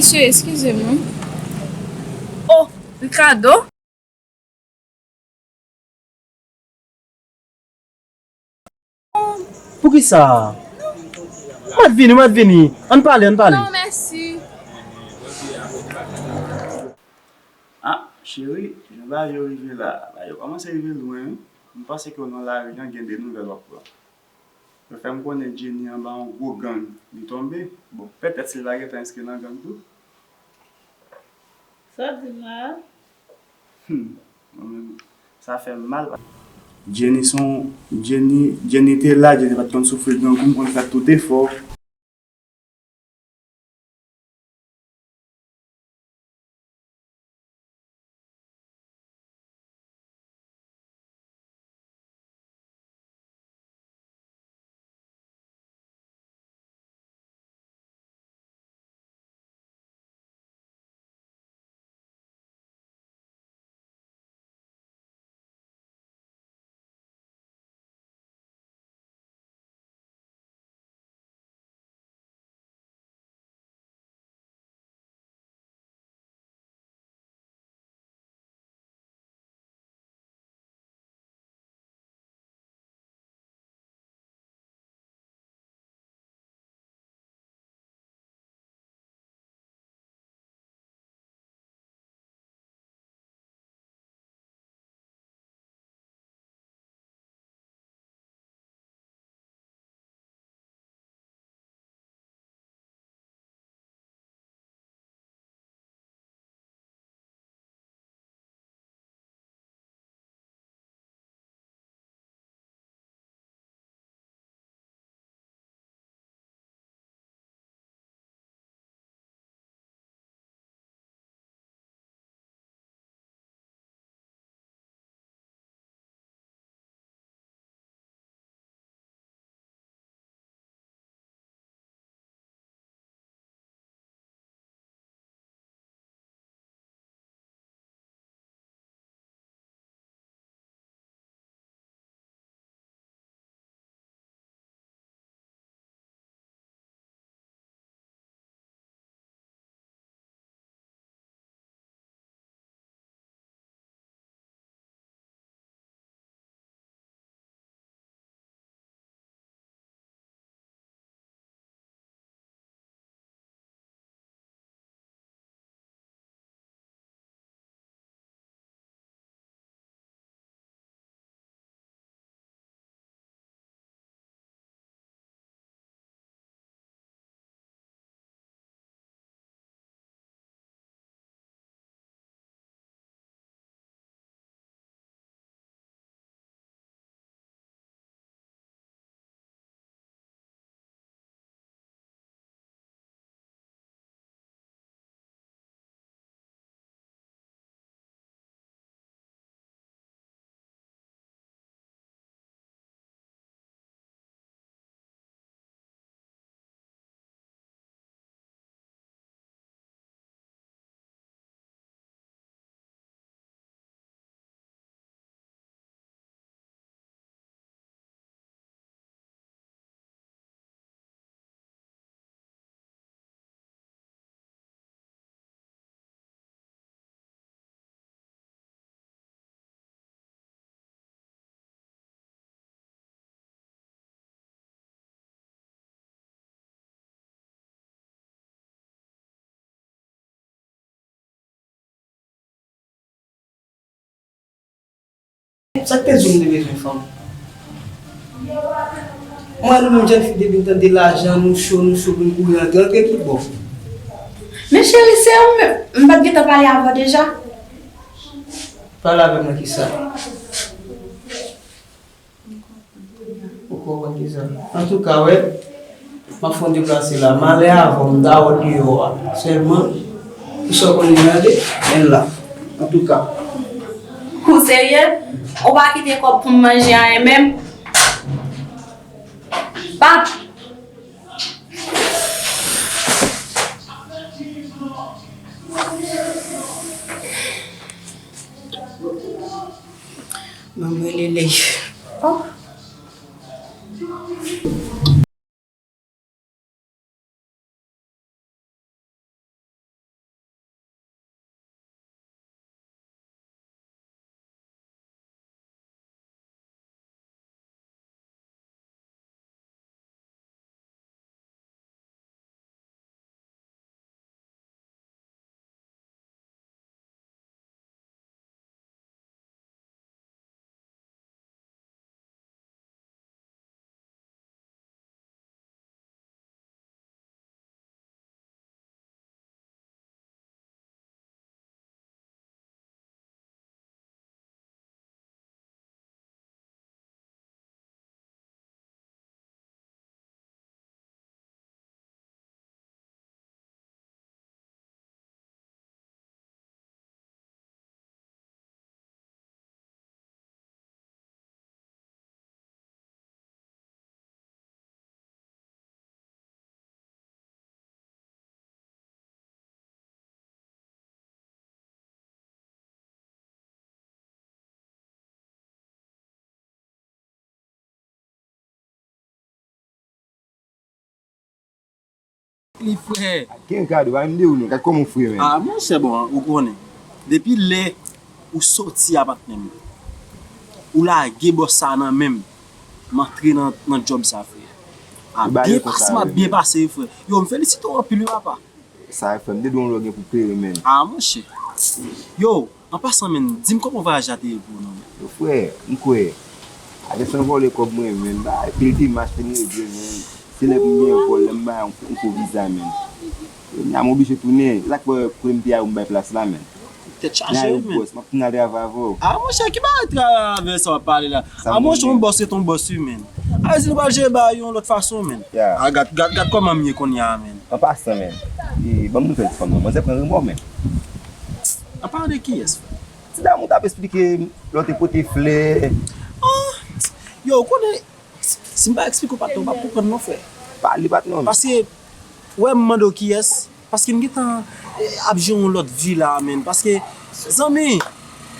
monsieur, excusez-moi. Oh, Ricardo? Pour qui ça? Mat vini. On parle, on parle. Non, merci. Ah, chérie, je vais arriver là. Là, je commence à arriver loin. Je pense que dans la région, il y a des nouvelles encore. Je fais me connaître Jenny en bas, un gros gang. Il est tombé. Bon, peut-être qu'il va être inscrit dans le gang tout. Ça dit mal. Ça fait mal. Jenny était là, Jenny va te souffrir d'un coup, on fait tout effort. Ça que tu me devais femme. Moi, nous, j'ai fait de l'argent, nous chaud, nous courir, quel qui bon. Mais chérie, c'est où? Je vais te parler avant déjà. Parle avec moi qui ça. Pourquoi qui ça? En tout cas, ouais, ma fond déplacer là, malais avant d'avoir dit seulement, ils sont connus là. En tout cas. Ou sérieux? On va quitter quoi pour manger à même? Pas. Maman, elle est Oh. Li frère. Ken kado, va mde ou nou, kat kon moun fwe men. Ah, mon c'est bon, ou konnen. Depuis le ou sorti appartement. Ou la ge boss ça nan même. M'entré dans job ça frère. Ah, Ba, bien yo kon passé, sa, m'a ouais, bien men. passé frère. Yo, me félicite ou pile papa. Sa fè, mde don lò gen pou pere men. Ah, mon cher. Yo, en passant men, dis-moi comment voyage à tes pour non. Yo fwe, mkwe. A de san vole kob mwen men, ba, piliti mas teni e dwe men. Se le pou mwen vol, mba yon pou visa men. Nya mou biche toune, lak pou mpiya ou mbay plas la men. T'es Nya chargé yon men. boss, ma pou nade avavo. Ah, mon cher, qui va travers ça parler là? Ça Ah, mon me cher, on bosse ton boss men. Ah, si nous pas gérer ba yon l'autre façon men. Yeah. Ah, gade comment mieux qu'on y a men. An pa sa men. Ba mnou fè di fam nan, mwen se pren remor men. À part de qui est-ce? Si da moun tap explike lote pote fle, Yo, connais, si m'a explique ou pas ton pas pour non frère. pali pat non. Parce que ouais mando qui est parce que m'git en abjon l'autre vie là men parce que zami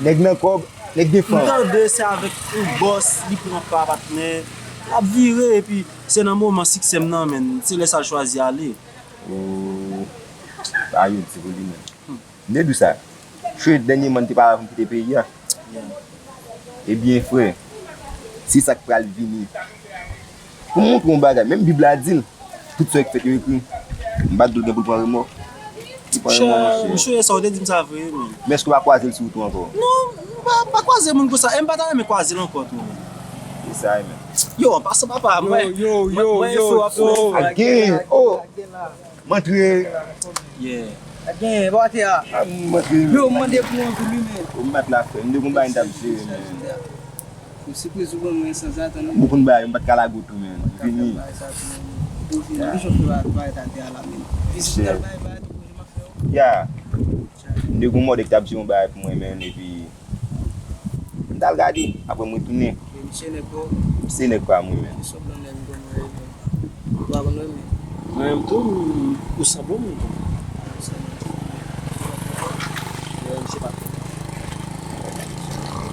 Neg nan kob, neg defan. m'tande c'est avec un boss li prend pas partenaire la viré et puis c'est dans moment succès nan men c'est laisse choisir aller. A yon ti voli men. Ne dou sa, chwe denye man te pa avon ki te peyi ya. Ebyen fwe, si sak pral vini. Pou moun pou moun bagay, menm Bibla din, tout so ek fet yon ekri. Mbak dol gen pou l'pon remor. Monsieur ça dit me ça vrai men. Men skou pa kwaze l sou tou anko. Non, pas croiser mon pour ça, aime pas me croiser encore tout. E sa men. Yo, passe papa, moi. Yo. Again, oh, montre, Yeah. Again, bote ya. montre. Yo, mande pou an pou li men. Ou mbat la fe, mde koun ba yon tabise men. Ou si pou sou bon men sans atan. Mboun ba yon bat kalagotou men. Vini. Ya, mde koun mwode ki tabise yon ba yon pou mwen men. E pi, mdal gadi, apwe mwen toune. Se ne kwa mwen men. Même tout ou ça bon men. Je sais pas.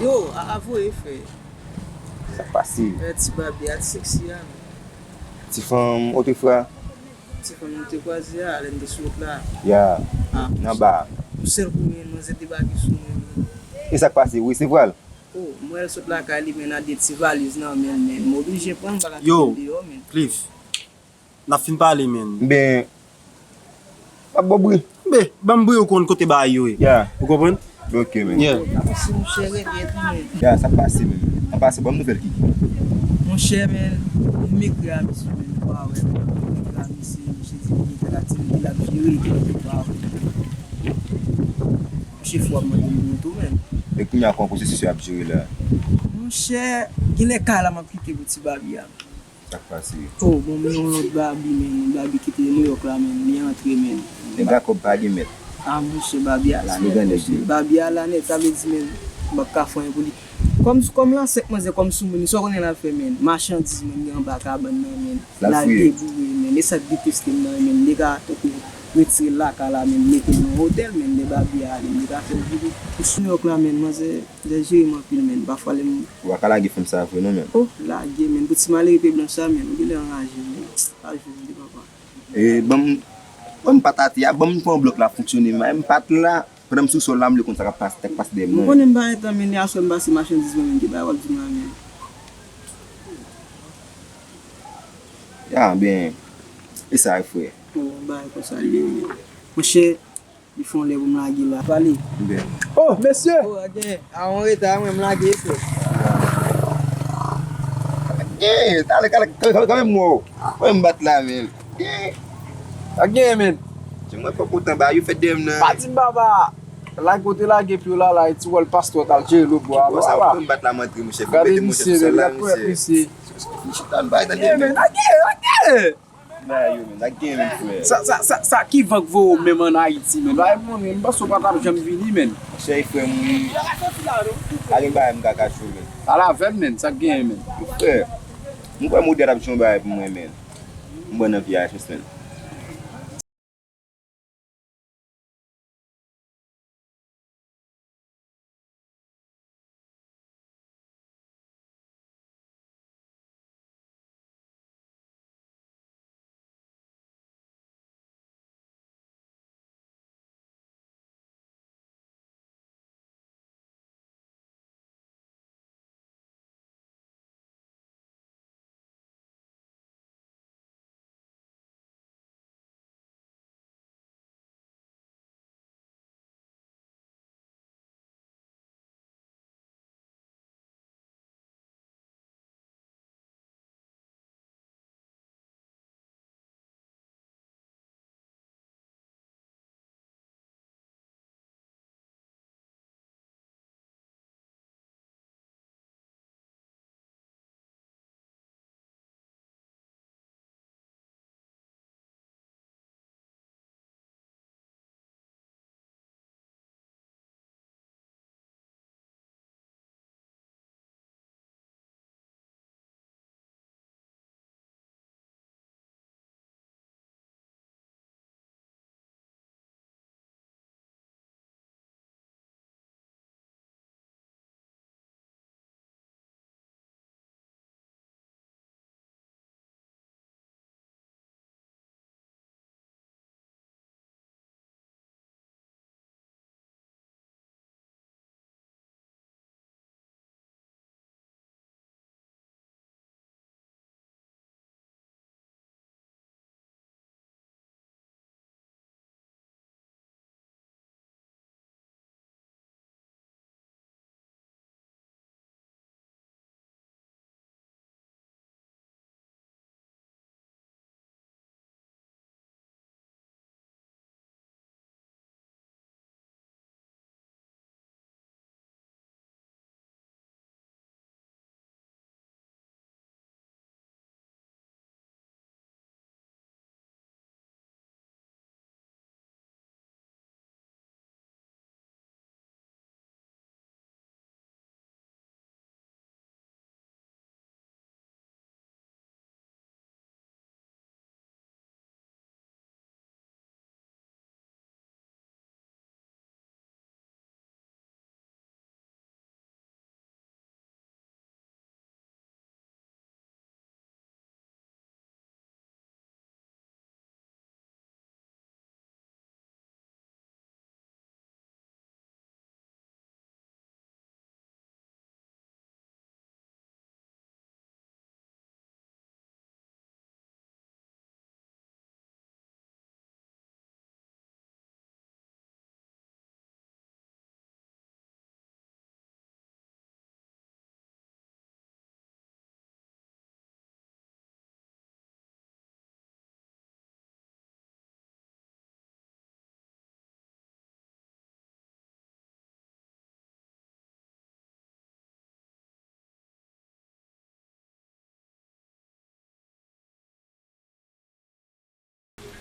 Yo, avoye fe. Sa pasi. Ti babi at seksi ya. Ti fam, ote fwa. Ti kon nou te kwazi ya, alen de souk la. Ya, Ah, nan ba. ou sel pou men, mwen se te bagi sou men. E sa pasi, wè se voal. Oh, mwen sot la ka li men a det si valiz nan men. Mwen oblige pran bala Yo. di yo men. Cliff. La fin parler men. Ben, pa bobri. Be, bambou yo kon côté ba yo. Ya, Vous comprenez? ok men. Yeah. Si mwen chere di et men. Ya, sa pasi men. Sa pasi, bom nou fel ki. Mwen chere men, mwen mekri a misi men. Kwa we, mwen mekri a misi. Mwen chere di mwen te la ti mwen la viri. Kwa we. Mwen chere fwa mwen di mwen tou men. E kou nyan kon konsesisyon ap jiri la. Mwen chere, gile ka la mwen kite bouti babi ya. Sa pasi. Oh, bon men yon lot babi men. Babi kite New York la men. Mi entre men. E ga kob pa gen met. Ah, mwen chere babi ala Mwen gen net. de. Babi ala net, ta ve di men. Bak ka fwen pou li. Kom lan sek mwen ze kom sou men. So konen la fe men. Marchandise men gen baka ban nan men. La fouye. debou men. E sak deteste nan men. Le ka toku retire la ka la men. Mete nan hotel men. Le babi ala men. Le ka fe vidi. Sou New York la men. Mwen ze jiri man pil men. Ba fale men. Wakala ge fem sa fwe nou men. Oh, la ge men. Bouti male pe blan sa men. Ou gile an aje men. Aje men di papa. E bom patati ya, bom pou an blok la fonksyoni. M pat la, prem sou sol lam le kon sa ka pas, tek pas dem Mwen nan. konen ba etan men. Ya son ba si marchandise men. Di ba wak di man men. Ya, ben, e sa fwe. Oh, ba e kon sa li men. Mwen che, di fon le pou mla gi la. Pali. Ben. Oh, monsieur! Oh, again. A on reta, mwen mla gi eto. E, kame mwo. Wè m bat la men. Again men. Se mwen pa koutan ba, yu fe dem nan. Pati baba. La kote la ge pyo la iti wol pastor tal je lo bo. Wè sa wè m bat la mantri mwen chef. Gade Mwen misi, chef la la pou episi. Chitan ba, dan dem men. Again! Na yo men, again men fwe. Sa ki vak vo menman a iti men. La e moun, mba so patap jem vini men. Che fwe mwen. Alin ba m kaka chou men. Ala ven men, sa gen men. Fwe, mwen kwa mou derap chon ba pou mwen men. Mwen nan viyaje sen.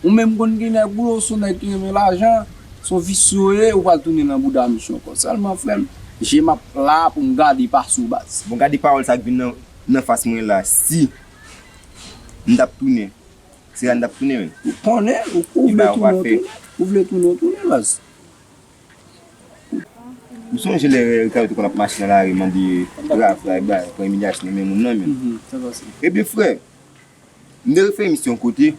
Ou même kon gen nèg boulot son nèg qui remet l'argent, son vissoué ou pas tourner dans bout mission comme seulement frère. J'ai ma là pour me garder par sous base. Bon gade parole ça qui vient dans face moi là. Si m'tap tourner, c'est m'tap tourner men. Ou connaît ou Eh voulez ben, on va tourner, faire. ou voulez tourner base. Ou sonje le quand on a marché dans la rue, m'a dit grave là bah pour humiliation mais mon nom men. Ça va c'est. Eh bien frère, m'de fait mission côté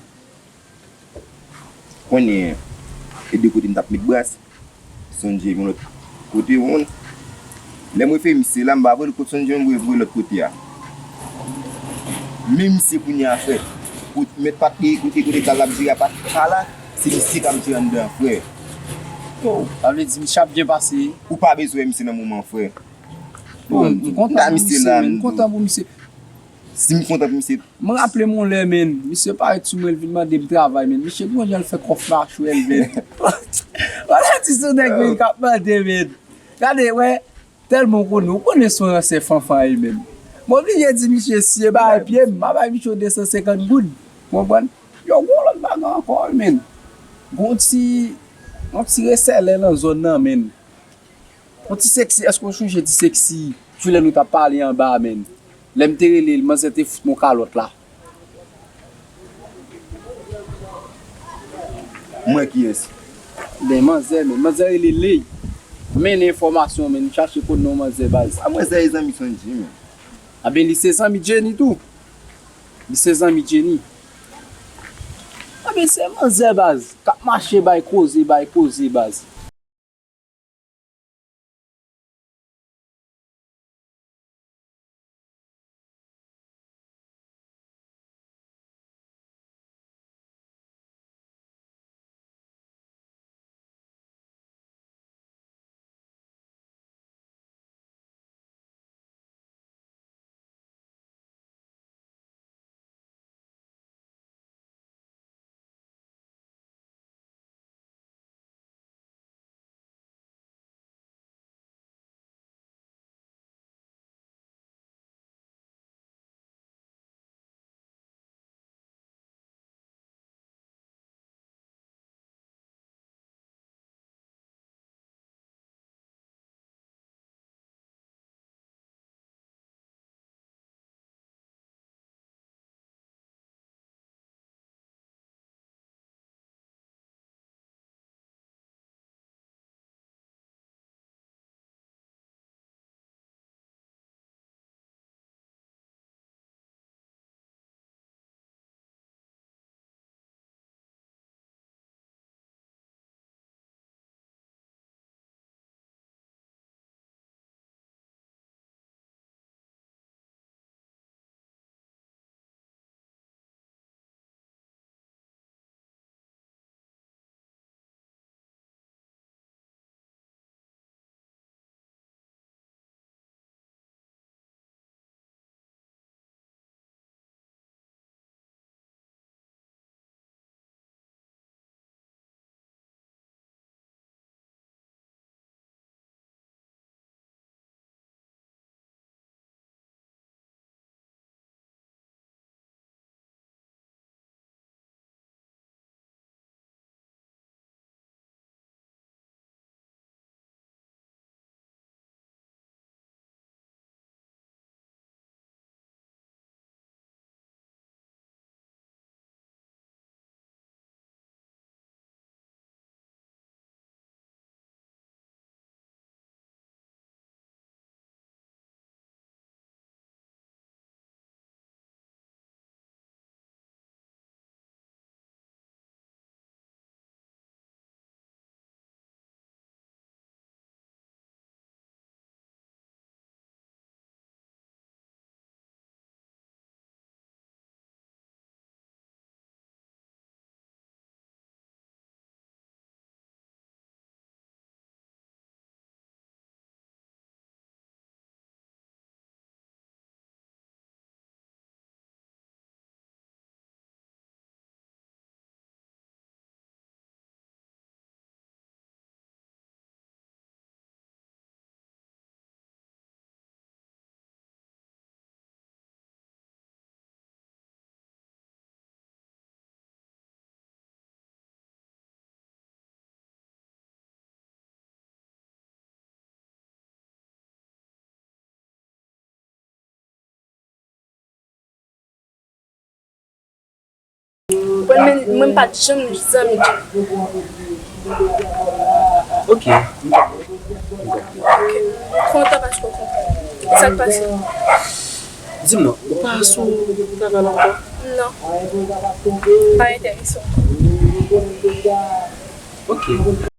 on est et de côté m'tap mettre brasse. Sonje mon autre côté on les moi fait mission là m'ba le côté sonje moi l'autre côté là. Même si qu'on y a fait pour mettre papier côté calab dire pas là, c'est ici comme tu en dedans frère. Oh, ça veut dire chap bien passé. Ou pas besoin mission dans moment frère. Bon, content pour monsieur là, monsieur, content pour monsieur. si me content monsieur. Me rappelle mon lè men, monsieur pas être sous moi, il vient demander me travail men. Monsieur comment j'all fait qu'on marche ou elle men. Voilà tu son nèg men k'ap mande men. Regardez ouais, tellement qu'on connaît son ces fanfan men. Mon oublié dit monsieur si ba pied, ma ba monsieur 250 goud. Comprendre? Yo gros l'autre bagarre encore men. Bon ti reselle dans zone nan men. On ti sexy, est-ce qu'on change ti sexy? Tu l'as nous t'a parlé en bas men. L'aime terre l'île, moi c'était fout mon calotte là. Moi qui est? Ben manzé il lay. Men information men chercher pour nous manzé base. Ah moi ça les amis sont dit mais. Ah ben lycée Sami Jenny tout. Lycée Sami Jenny. Ah ben c'est manzé base. K'ap marcher bay causer base. kompren, men pa di jom nou zami Jenny. Ok. Kontan pas kon kompren. Sa k pase? Dis-moi, ou pas sous travail encore? Non. Pas intéressant. Ok.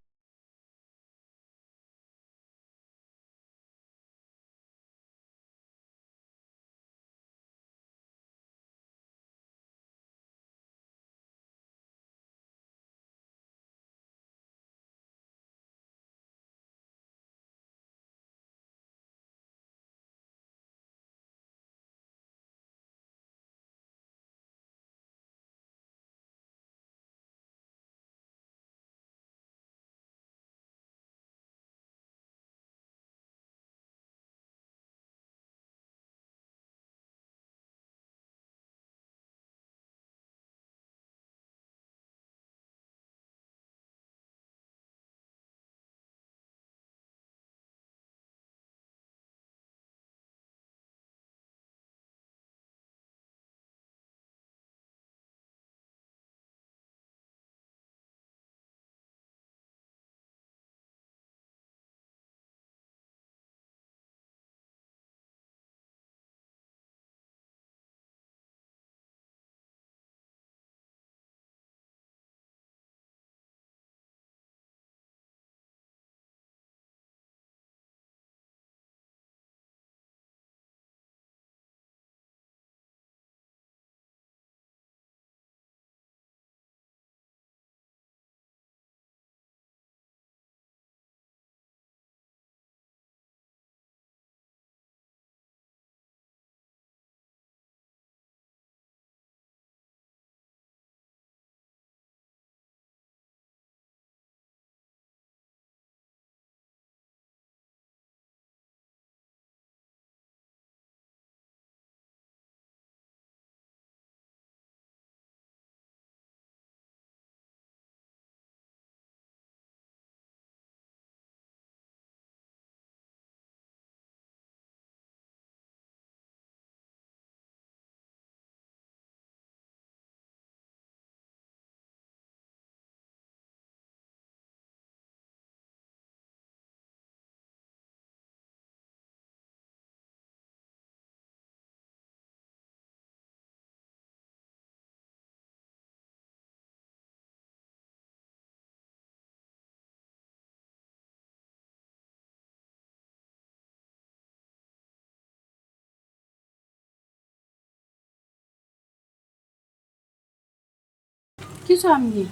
Ki sa mye?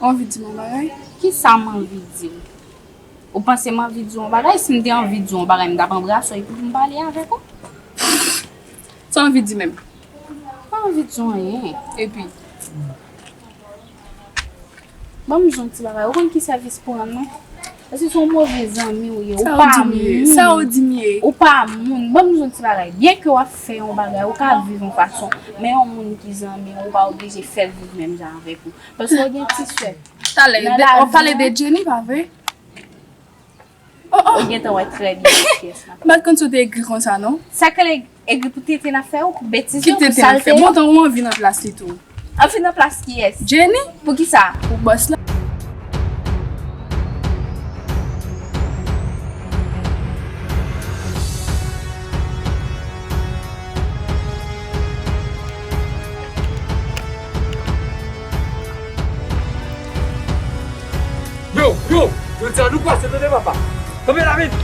Anvi di mon bagay? Ki sa m'anvi di? Ou panse m'anvi di yon bagay? Si m'de anvi di yon bagay, m'da pan braso e pou m'pale avek ou? Sa anvi di men. Pa anvi di yon yen. E pi, Ba m'jon ti bagay, ou kon ki servis pou an non? Ase son mauvais ami ou ye, ou sa pa ou di miye. moun. Sa ou di miye. Ou pa moun, ba m'jon ti bagay. Bien que ou a fait yon bagay, ou ka vive yon façon, mais yon moun ki zami, ou pa oblige faire vivre même jan avec ou. Parce que ou gen ti souet. On pale de Jenny, pa ve? Ou gen te wè très bien pièce la. Mat kon sou te ekri kon sa, non? Sa ke le egri pou tete na fè ou pou bêtise Ki ou te pou te an salte fe? ou? Bon, tan ou anvi nan plas li tou. An fi nan plas ki es. Jenny? Pou ki sa? Ou boss la? Yo, yo, je tiens à nous quoi, c'est de papa. Combien la vite?